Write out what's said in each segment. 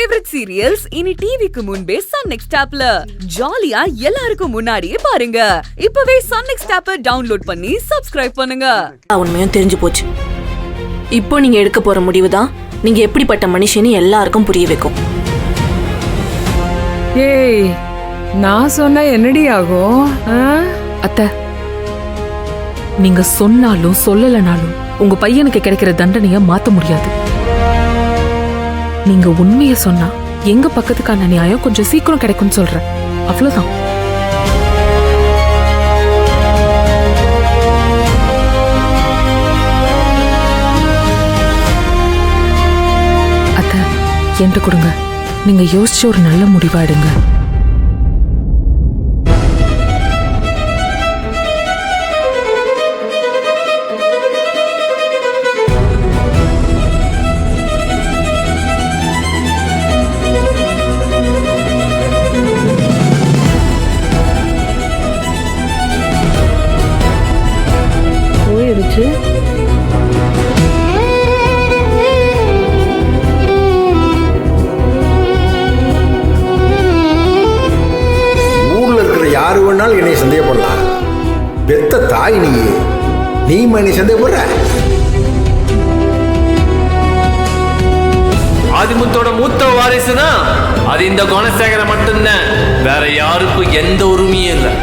Favourite serials இனி டிவிக்கு முன்பே சன் நெக்ஸ்ட் ஆப்ல ஜாலியா எல்லாருக்கும் முன்னாடியே பாருங்க. இப்பவே சன் நெக்ஸ்ட் ஆப்பை டவுன்லோட் பண்ணி சப்ஸ்கிரைப் பண்ணுங்க. உண்மையும் தெரிஞ்சு போச்சு. இப்போ நீங்க எடுக்க போற முடிவு தான் நீங்க எப்படிப்பட்ட மனுஷன்னு எல்லாருக்கும் புரிய வைக்கும். ஏய், நான் சொன்ன என்னடி ஆகும்? அத்தை, நீங்க சொன்னாலும் சொல்லலனாலும் உங்க பையனுக்கு கிடைக்கிற தண்டனைய மாத்த முடியாது. நீங்க உண்மைய சொன்னா எங்க பக்கத்துக்கான நியாயம் கொஞ்சம் சீக்கிரம் கிடைக்கும்னு சொல்றேன். அவ்வளவுதான். அத்தை, என்கிட்ட கொடுங்க. நீங்க யோசிச்சு ஒரு நல்ல முடிவா எடுங்க. யாரு வேணாலும் என்னை சந்தேகப்படலாம். பெத்த தாய் நீ என்னை சந்தேகப்படுற? ஆதிமுத்தோட மூத்த வாரிசுனா அது இந்த குணசேகரன் மட்டும்தான். வேற யாருக்கும் எந்த உரிமையும் இல்லை.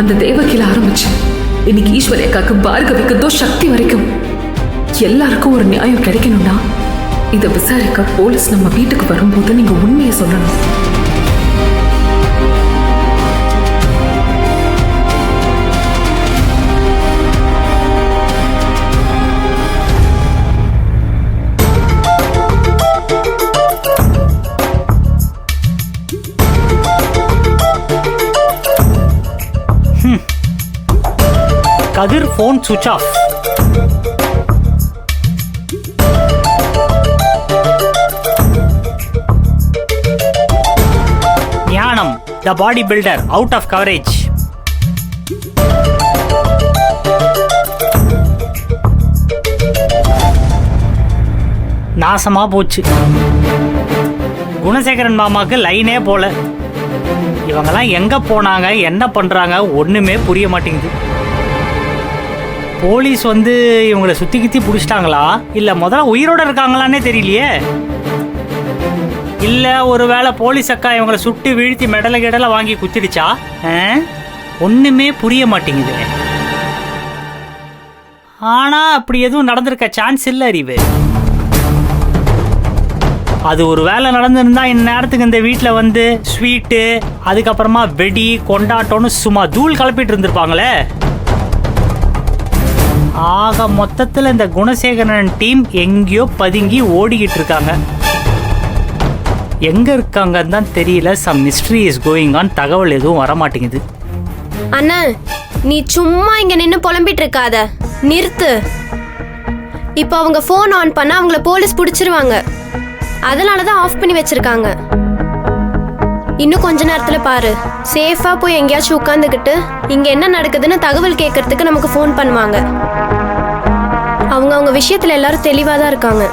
அந்த தேவகில ஆரம்பிச்சு இன்னைக்கு ஈஸ்வரியக்காக்கு பார்கவிக்கு சக்தி வரைக்கும் எல்லாருக்கும் ஒரு நியாயம் கிடைக்கணும்னா இதை விசாரிக்க போலீஸ் நம்ம வீட்டுக்கு வரும்போது நீங்க உண்மையை சொல்லணும். கதிர் போன் சுவிட்ச் off. Gnanam the body builder out of coverage. நாசமா போச்சு. குணசேகரன் மாமாவுக்கு லைனே போல. இவங்கெல்லாம் எங்க போனாங்க, என்ன பண்றாங்க ஒண்ணுமே புரிய மாட்டேங்குது. போலீஸ் வந்து இவங்களை சுத்தி கித்தி பிடிச்சிட்டாங்களா இல்ல முதல்ல உயிரோட இருக்காங்களான்னே தெரியலையே. இல்ல ஒருவேளை போலீஸ் அக்கா இவங்களை சுட்டு வீழ்த்தி மெடல கிடல வாங்கி குத்திடுச்சா? ஒண்ணுமே புரிய மாட்டேங்குது. ஆனா அப்படி எதுவும் நடந்திருக்க சான்ஸ் இல்லை அறிவு. அது ஒரு வேலை நடந்திருந்தா இந்நேரத்துக்கு இந்த வீட்டில் வந்து ஸ்வீட்டு அதுக்கப்புறமா வெடி கொண்டாட்டம்னு சும்மா தூள் கலப்பிட்டு இருந்திருப்பாங்களே. ஆக மொத்தத்தில் இந்த குணசேகரன் டீம் எங்கேயோ பதுங்கி ஓடிக்கிட்டு இருக்காங்க. எங்க இருக்காங்கன்னு தான் தெரியல. Some mystery is going on. தகவல் எதுவும் வர மாட்டேங்குது. அண்ணா, நீ சும்மா இங்க நின்று புலம்பிட்டு இருக்காத, நிறுத்து. இப்போ அவங்க போன் ஆன் பண்ணா அவங்கள போலீஸ் பிடிச்சிருவாங்க. அதனாலதான் ஆஃப் பண்ணி வச்சிருக்காங்க. இன்னும் கொஞ்ச நேரத்துல பாரு, சேஃபா போய் எங்கேயாச்சும் உட்காந்துக்கிட்டு இங்க என்ன நடக்குதுன்னு தகவல் கேட்கறதுக்கு நமக்கு ஃபோன் பண்ணுவாங்க. அவங்க விஷயத்துல எல்லாரும் தெளிவா தான் இருக்காங்க.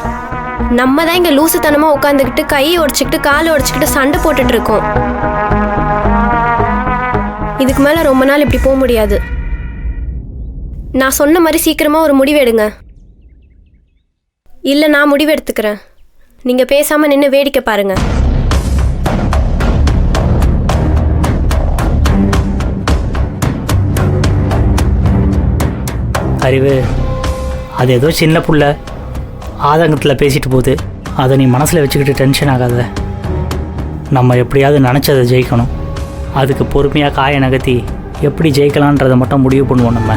நம்ம தான் இங்க லூசுத்தனமா உட்காந்துக்கிட்டு கையை உடைச்சிக்கிட்டு காலை உடைச்சிக்கிட்டு சண்டை போட்டுட்டு இருக்கோம். இதுக்கு மேல ரொம்ப நாள் இப்படி போக முடியாது. நான் சொன்ன மாதிரி சீக்கிரமா ஒரு முடிவு எடுங்க. இல்ல நான் முடிவு எடுத்துக்கிறேன். நீங்க பேசாம நின்று வேடிக்கை பாருங்க. அறிவு, அது ஏதோ சின்ன புள்ள ஆதங்கத்தில் பேசிட்டு போகுது. அதை நீ மனசில் வச்சுக்கிட்டு டென்ஷன் ஆகாத. நம்ம எப்படியாவது நினச்சதை ஜெயிக்கணும். அதுக்கு பொறுமையாக காயை நகர்த்தி எப்படி ஜெயிக்கலான்றதை மட்டும் முடிவு பண்ணுவோம் நம்ம.